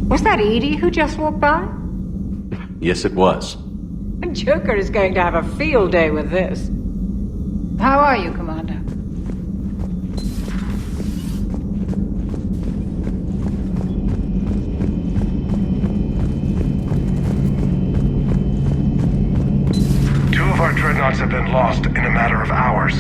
Was that Edie who just walked by? Yes, it was. Joker is going to have a field day with this. How are you, Commander? Two of our dreadnoughts have been lost in a matter of hours.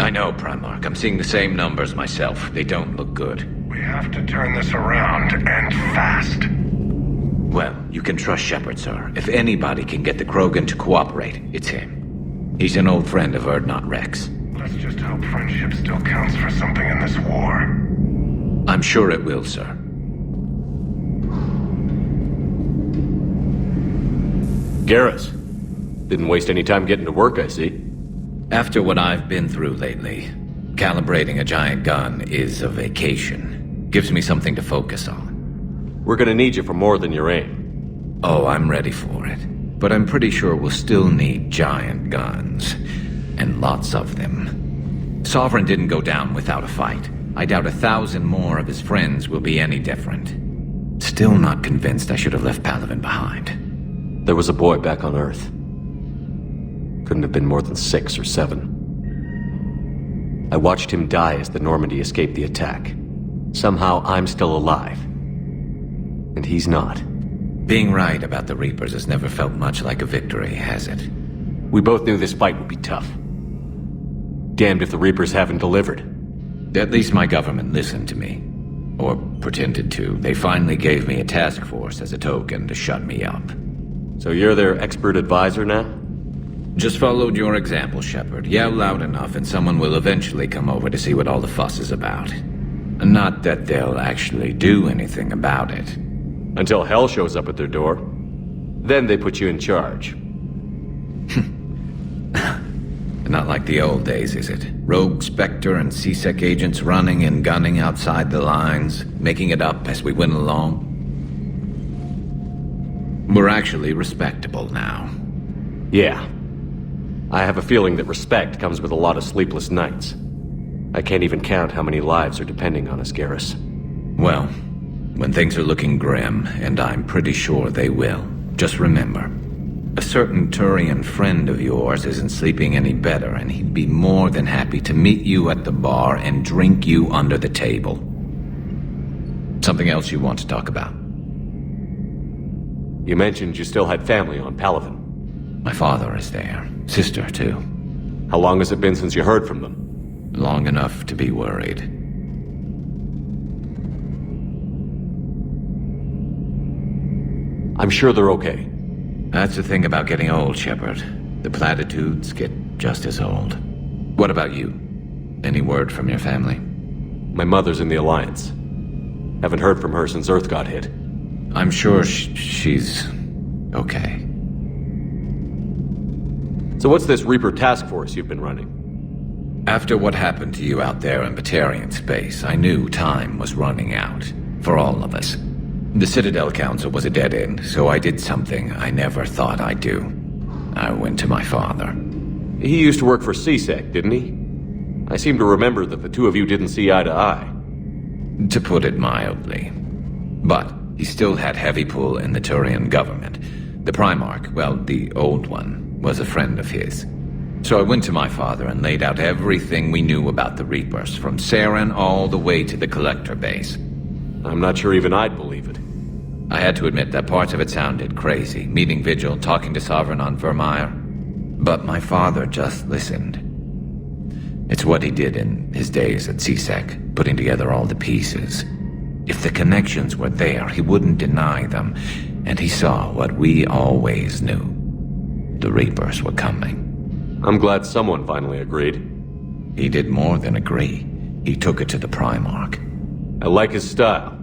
I know, Primarch. I'm seeing the same numbers myself. They don't look good. We have to turn this around, and fast. Well, you can trust Shepard, sir. If anybody can get the Krogan to cooperate, it's him. He's an old friend of Urdnot Rex. Let's just hope friendship still counts for something in this war. I'm sure it will, sir. Garrus. Didn't waste any time getting to work, I see. After what I've been through lately, calibrating a giant gun is a vacation. Gives me something to focus on. We're gonna need you for more than your aim. Oh, I'm ready for it. But I'm pretty sure we'll still need giant guns. And lots of them. Sovereign didn't go down without a fight. I doubt 1,000 more of his friends will be any different. Still not convinced I should have left Palaven behind. There was a boy back on Earth. Couldn't have been more than 6 or 7. I watched him die as the Normandy escaped the attack. Somehow I'm still alive. And he's not. Being right about the Reapers has never felt much like a victory, has it? We both knew this fight would be tough. Damned if the Reapers haven't delivered. At least my government listened to me. Or pretended to. They finally gave me a task force as a token to shut me up. So you're their expert advisor now? Just followed your example, Shepard. Yell loud enough and someone will eventually come over to see what all the fuss is about. Not that they'll actually do anything about it. Until hell shows up at their door. Then they put you in charge. Not like the old days, is it? Rogue Spectre and C-Sec agents running and gunning outside the lines, making it up as we went along. We're actually respectable now. Yeah. I have a feeling that respect comes with a lot of sleepless nights. I can't even count how many lives are depending on us, Garrus. Well, when things are looking grim, and I'm pretty sure they will, just remember, a certain Turian friend of yours isn't sleeping any better, and he'd be more than happy to meet you at the bar and drink you under the table. Something else you want to talk about? You mentioned you still had family on Palaven. My father is there. Sister, too. How long has it been since you heard from them? Long enough to be worried. I'm sure they're okay. That's the thing about getting old, Shepard. The platitudes get just as old. What about you? Any word from your family? My mother's in the Alliance. Haven't heard from her since Earth got hit. I'm sure she's okay. So what's this Reaper task force you've been running? After what happened to you out there in Batarian space, I knew time was running out. For all of us. The Citadel Council was a dead end, so I did something I never thought I'd do. I went to my father. He used to work for C-Sec, didn't he? I seem to remember that the two of you didn't see eye to eye. To put it mildly. But he still had heavy pull in the Turian government. The Primarch, well, the old one, was a friend of his. So I went to my father and laid out everything we knew about the Reapers, from Saren all the way to the Collector base. I'm not sure even I'd believe it. I had to admit that parts of it sounded crazy, meeting Vigil, talking to Sovereign on Vermeer. But my father just listened. It's what he did in his days at C-Sec, putting together all the pieces. If the connections were there, he wouldn't deny them, and he saw what we always knew. The Reapers were coming. I'm glad someone finally agreed. He did more than agree. He took it to the Primarch. I like his style.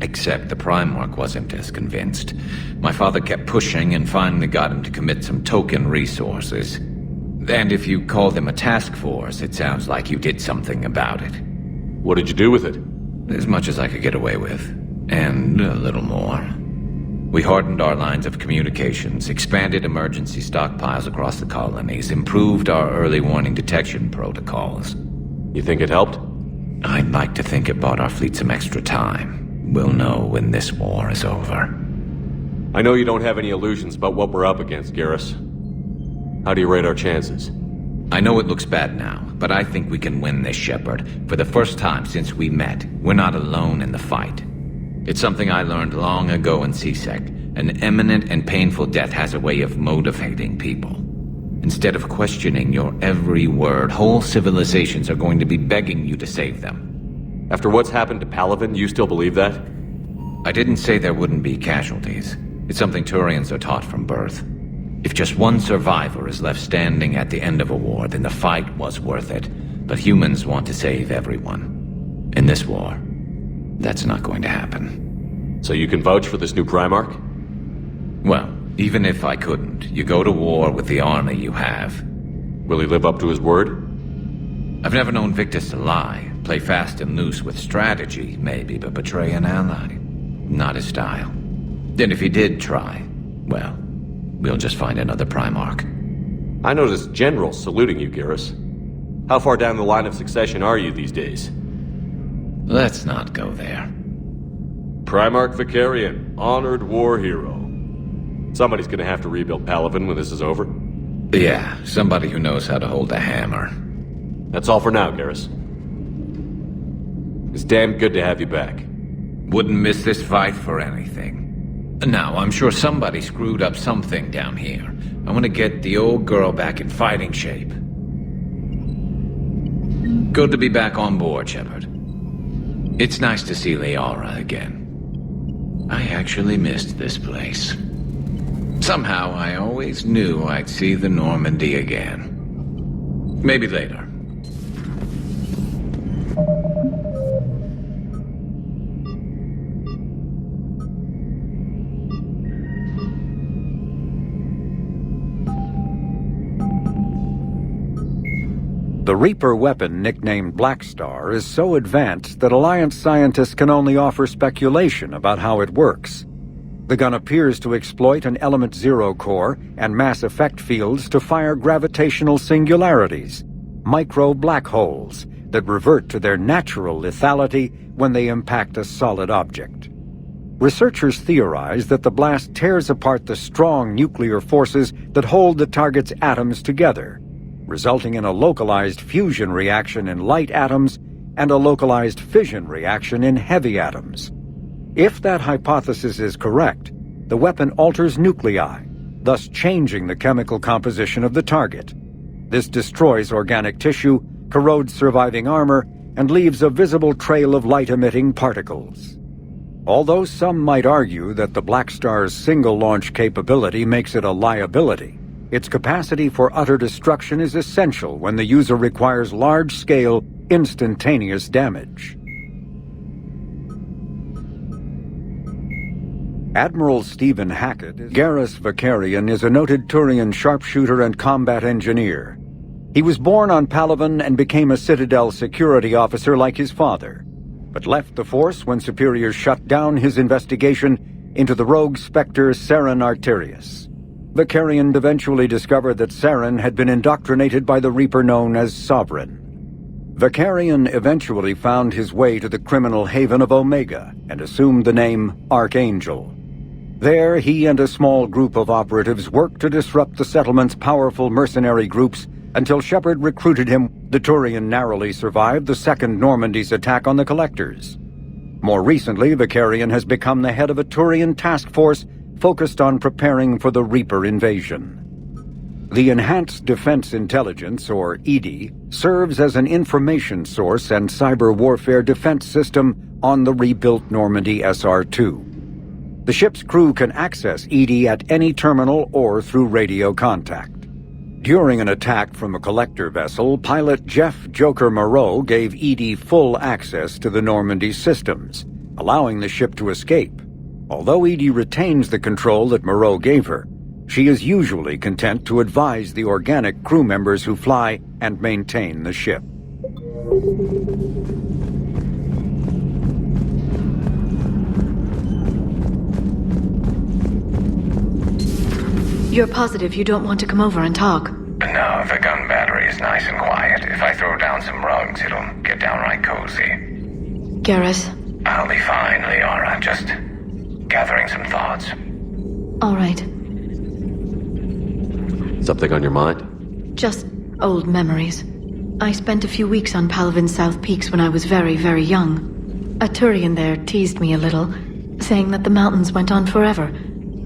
Except the Primarch wasn't as convinced. My father kept pushing and finally got him to commit some token resources. And if you call them a task force, it sounds like you did something about it. What did you do with it? As much as I could get away with. And a little more. We hardened our lines of communications, expanded emergency stockpiles across the colonies, improved our early warning detection protocols. You think it helped? I'd like to think it bought our fleet some extra time. we'll know when this war is over. I know you don't have any illusions about what we're up against, Garrus. How do you rate our chances? I know it looks bad now, but I think we can win this, Shepard. For the first time since we met, we're not alone in the fight. It's something I learned long ago in C-Sec. An imminent and painful death has a way of motivating people. Instead of questioning your every word, whole civilizations are going to be begging you to save them. After what's happened to Palaven, you still believe that? I didn't say there wouldn't be casualties. It's something Turians are taught from birth. If just one survivor is left standing at the end of a war, then the fight was worth it. But humans want to save everyone. In this war, that's not going to happen. So you can vouch for this new Primarch? Well, even if I couldn't, you go to war with the army you have. Will he live up to his word? I've never known Victus to lie. Play fast and loose with strategy, maybe, but betray an ally. Not his style. And if he did try, well, we'll just find another Primarch. I noticed generals saluting you, Garrus. How far down the line of succession are you these days? Let's not go there. Primarch Vicarian, honored war hero. Somebody's gonna have to rebuild Palaven when this is over. Yeah, somebody who knows how to hold a hammer. That's all for now, Garrus. It's damn good to have you back. Wouldn't miss this fight for anything. Now, I'm sure somebody screwed up something down here. I want to get the old girl back in fighting shape. Good to be back on board, Shepard. It's nice to see Liara again. I actually missed this place. Somehow, I always knew I'd see the Normandy again. Maybe later. The Reaper weapon, nicknamed Black Star, is so advanced that Alliance scientists can only offer speculation about how it works. The gun appears to exploit an Element Zero core and mass effect fields to fire gravitational singularities, micro-black holes that revert to their natural lethality when they impact a solid object. Researchers theorize that the blast tears apart the strong nuclear forces that hold the target's atoms together, resulting in a localized fusion reaction in light atoms and a localized fission reaction in heavy atoms. If that hypothesis is correct, the weapon alters nuclei, thus changing the chemical composition of the target. This destroys organic tissue, corrodes surviving armor, and leaves a visible trail of light-emitting particles. Although some might argue that the Black Star's single-launch capability makes it a liability, its capacity for utter destruction is essential when the user requires large-scale, instantaneous damage. Admiral Stephen Hackett, Garrus Vicarian, is a noted Turian sharpshooter and combat engineer. He was born on Palaven and became a Citadel security officer like his father, but left the Force when superiors shut down his investigation into the rogue Spectre Saren Arterius. Vicarian eventually discovered that Saren had been indoctrinated by the Reaper known as Sovereign. Vicarian eventually found his way to the criminal haven of Omega and assumed the name Archangel. There, he and a small group of operatives worked to disrupt the settlement's powerful mercenary groups until Shepard recruited him. The Turian narrowly survived the Second Normandy's attack on the Collectors. More recently, Vicarian has become the head of a Turian task force focused on preparing for the Reaper invasion. The Enhanced Defense Intelligence, or EDI, serves as an information source and cyber warfare defense system on the rebuilt Normandy SR-2. The ship's crew can access EDI at any terminal or through radio contact. During an attack from a collector vessel, pilot Jeff Joker Moreau gave EDI full access to the Normandy systems, allowing the ship to escape. Although EDI retains the control that Moreau gave her, she is usually content to advise the organic crew members who fly and maintain the ship. You're positive you don't want to come over and talk? No, the gun battery is nice and quiet. If I throw down some rugs, it'll get downright cozy. Garrus, I'll be fine, Liara. Just gathering some thoughts. All right. Something on your mind? Just old memories. I spent a few weeks on Palavin's South Peaks when I was very, very young. A Turian there teased me a little, saying that the mountains went on forever.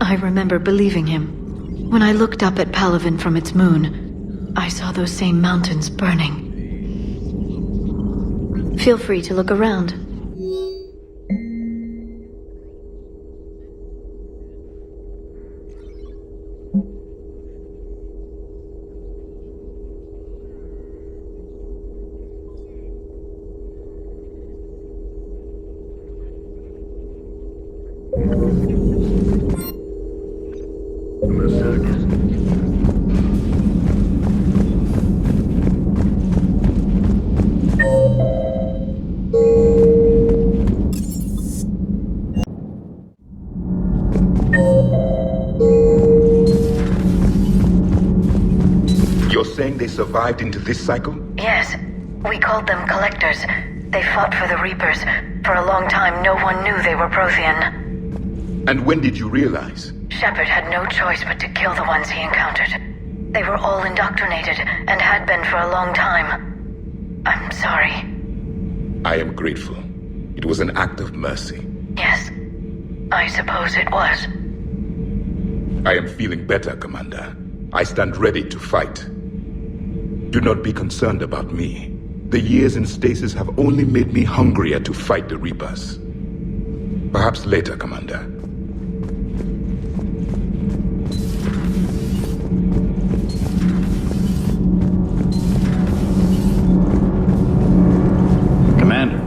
I remember believing him. When I looked up at Palavin from its moon, I saw those same mountains burning. Feel free to look around. You're saying they survived into this cycle? Yes. We called them Collectors. They fought for the Reapers. For a long time, no one knew they were Prothean. And when did you realize? Shepard had no choice but to kill the ones he encountered. They were all indoctrinated, and had been for a long time. I'm sorry. I am grateful. It was an act of mercy. Yes, I suppose it was. I am feeling better, Commander. I stand ready to fight. Do not be concerned about me. The years in stasis have only made me hungrier to fight the Reapers. Perhaps later, Commander. Commander.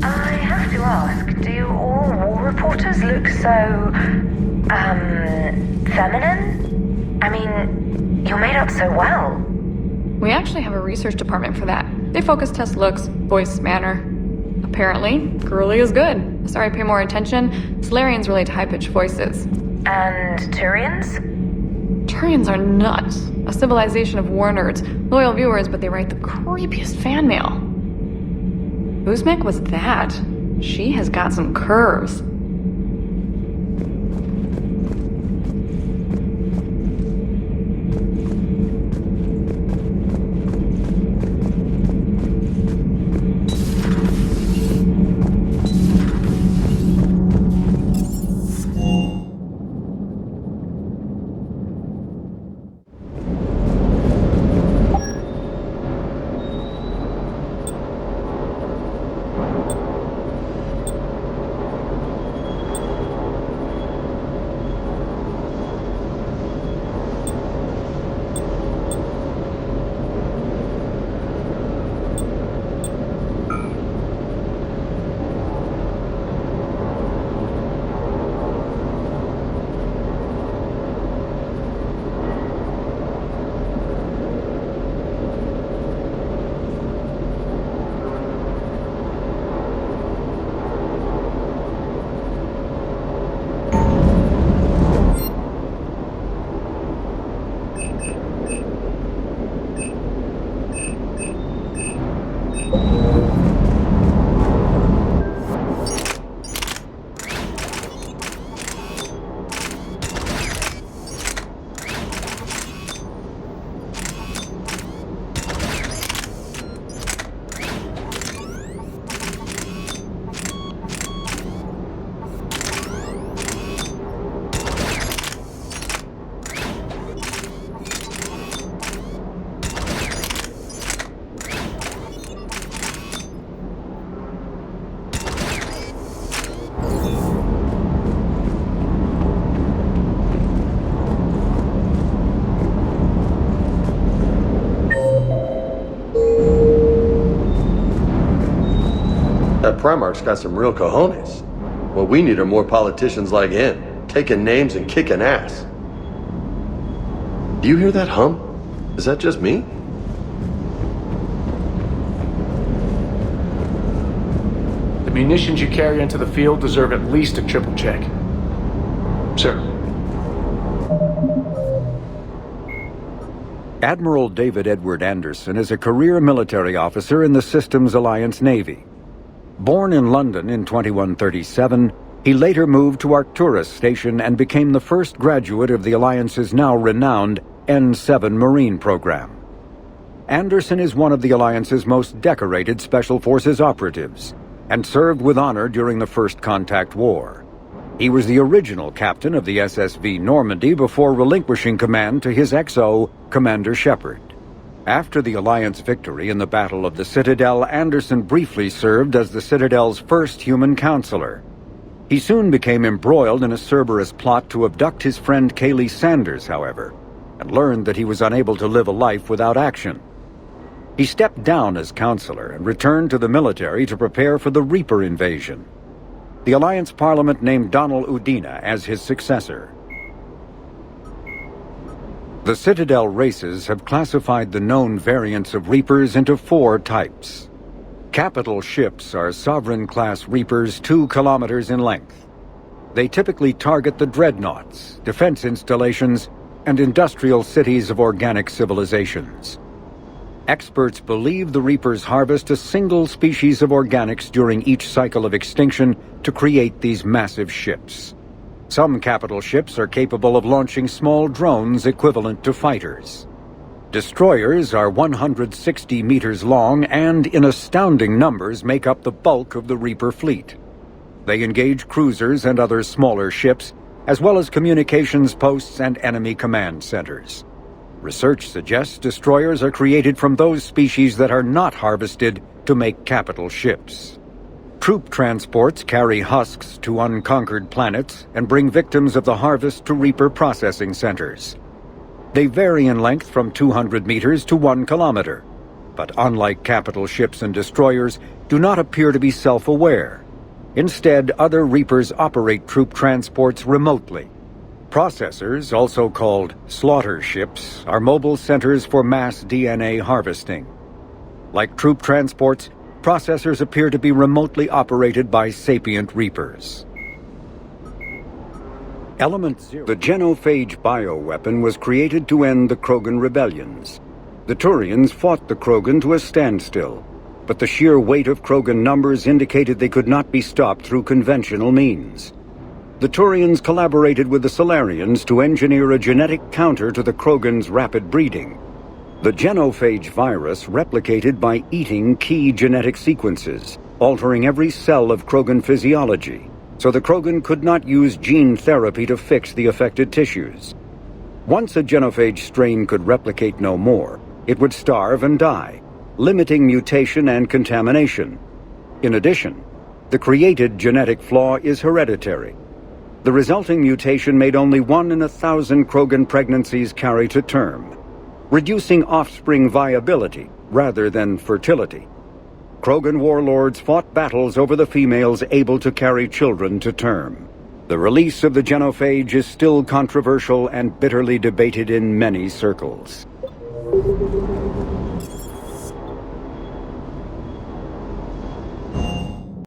I have to ask, do all war reporters look so, feminine? I mean, you're made up so well. We actually have a research department for that. They focus test looks, voice, manner. Apparently, girly is good. Sorry, pay more attention. Solarians relate to high-pitched voices. And Turians? Turians are nuts. A civilization of war nerds. Loyal viewers, but they write the creepiest fan mail. Uzmek was that. She has got some curves. That Primarch's got some real cojones. What we need are more politicians like him, taking names and kicking ass. Do you hear that hum? Is that just me? The munitions you carry into the field deserve at least a triple check. Sir. Admiral David Edward Anderson is a career military officer in the Systems Alliance Navy. Born in London in 2137, he later moved to Arcturus Station and became the first graduate of the Alliance's now renowned N-7 Marine program. Anderson is one of the Alliance's most decorated Special Forces operatives, and served with honor during the First Contact War. He was the original captain of the SSV Normandy before relinquishing command to his XO, Commander Shepard. After the Alliance victory in the Battle of the Citadel, Anderson briefly served as the Citadel's first human counselor. He soon became embroiled in a Cerberus plot to abduct his friend Kaylee Sanders, however, and learned that he was unable to live a life without action. He stepped down as counselor and returned to the military to prepare for the Reaper invasion. The Alliance Parliament named Donald Udina as his successor. The Citadel races have classified the known variants of Reapers into 4 types. Capital ships are Sovereign-class Reapers 2 kilometers in length. They typically target the dreadnoughts, defense installations, and industrial cities of organic civilizations. Experts believe the Reapers harvest a single species of organics during each cycle of extinction to create these massive ships. Some capital ships are capable of launching small drones equivalent to fighters. Destroyers are 160 meters long and, in astounding numbers, make up the bulk of the Reaper fleet. They engage cruisers and other smaller ships, as well as communications posts and enemy command centers. Research suggests destroyers are created from those species that are not harvested to make capital ships. Troop transports carry husks to unconquered planets and bring victims of the harvest to Reaper processing centers. They vary in length from 200 meters to 1 kilometer, but unlike capital ships and destroyers, do not appear to be self-aware. Instead, other Reapers operate troop transports remotely. Processors, also called slaughter ships, are mobile centers for mass DNA harvesting. Like troop transports, processors appear to be remotely operated by sapient Reapers. Element Zero. The genophage bioweapon was created to end the Krogan rebellions. The Turians fought the Krogan to a standstill, but the sheer weight of Krogan numbers indicated they could not be stopped through conventional means. The Turians collaborated with the Solarians to engineer a genetic counter to the Krogan's rapid breeding. The genophage virus replicated by eating key genetic sequences, altering every cell of Krogan physiology, so the Krogan could not use gene therapy to fix the affected tissues. Once a genophage strain could replicate no more, it would starve and die, limiting mutation and contamination. In addition, the created genetic flaw is hereditary. The resulting mutation made only 1 in 1,000 Krogan pregnancies carry to term, reducing offspring viability rather than fertility. Krogan warlords fought battles over the females able to carry children to term. The release of the genophage is still controversial and bitterly debated in many circles.